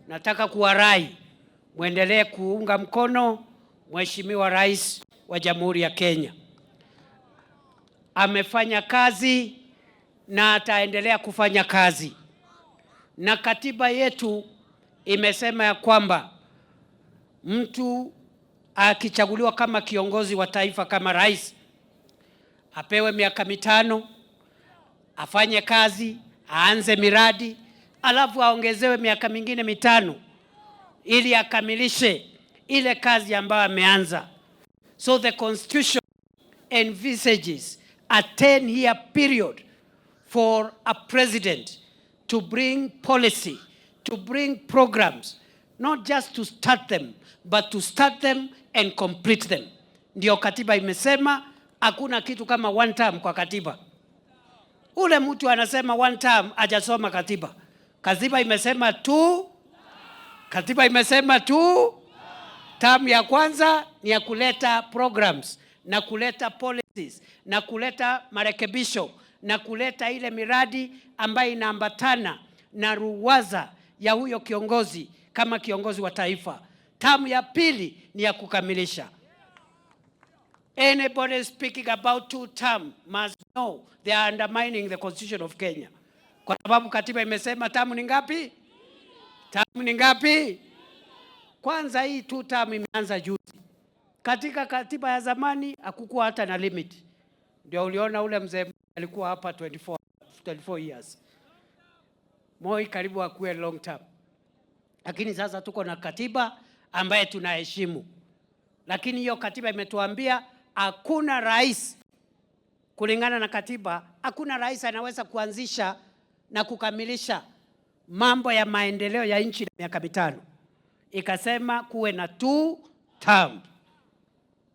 nataka kuwarai muendelee kuunga mkono Mheshimiwa Rais wa Jamhuri ya Kenya. Amefanya kazi na ataendelea kufanya kazi, na katiba yetu imesema ya kwamba mtu akichaguliwa kama kiongozi wa taifa kama rais apewe miaka 5, afanye kazi, aanze miradi, alafu aongezewe miaka mingine 5 ili akamilishe ile kazi ambayo ameanza. So the constitution envisages a 10-year period for a president to bring policy, to bring programs, not just to start them, but to start them and complete them. Ndio katiba imesema, hakuna kitu kama one term kwa katiba. Ule mtu anasema one term hajasoma katiba. Katiba imesema tu, katiba imesema tu term ya kwanza ni ya kuleta programs na kuleta policies na kuleta marekebisho na kuleta ile miradi ambayo inaambatana na ruwaza ya huyo kiongozi kama kiongozi wa taifa. Term ya pili ni ya kukamilisha. Anybody speaking about 2 term must know they are undermining the Constitution of Kenya. Kwa sababu katiba imesema term ni ngapi? Term ni ngapi? Kwanza hii 2 term imeanza juzi. Katika katiba ya zamani hakukuwa hata na limit. Ndio uliona ule mzee alikuwa hapa 24 years. Moi karibu akuwe long term. Lakini sasa tuko na katiba ambaye tunaheshimu. Lakini hiyo katiba imetuambia hakuna rais, kulingana na katiba, hakuna rais anaweza kuanzisha na kukamilisha mambo ya maendeleo ya nchi na miaka 5. Ikasema kuwe na 2 term.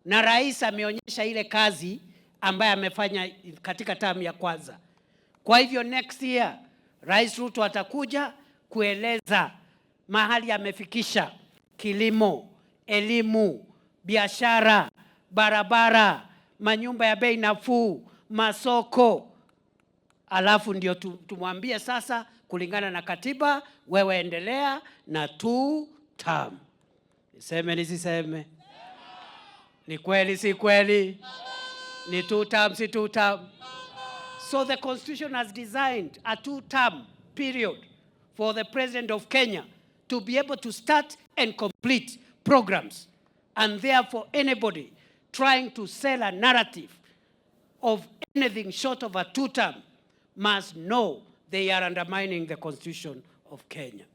Na rais ameonyesha ile kazi ambaye amefanya katika term ya kwanza. Kwa hivyo next year Rais Ruto atakuja kueleza mahali amefikisha kilimo, elimu, biashara, barabara, manyumba ya bei nafuu, masoko. Alafu ndio tumwambie sasa kulingana na katiba, wewe endelea na 2 term. Niseme nisiseme? Ni kweli si kweli? Ni 2 term si 2 term? So the constitution has designed a 2 term period for the president of Kenya to be able to start and complete programs. And therefore anybody trying to sell a narrative of anything short of a 2 term must know they are undermining the Constitution of Kenya.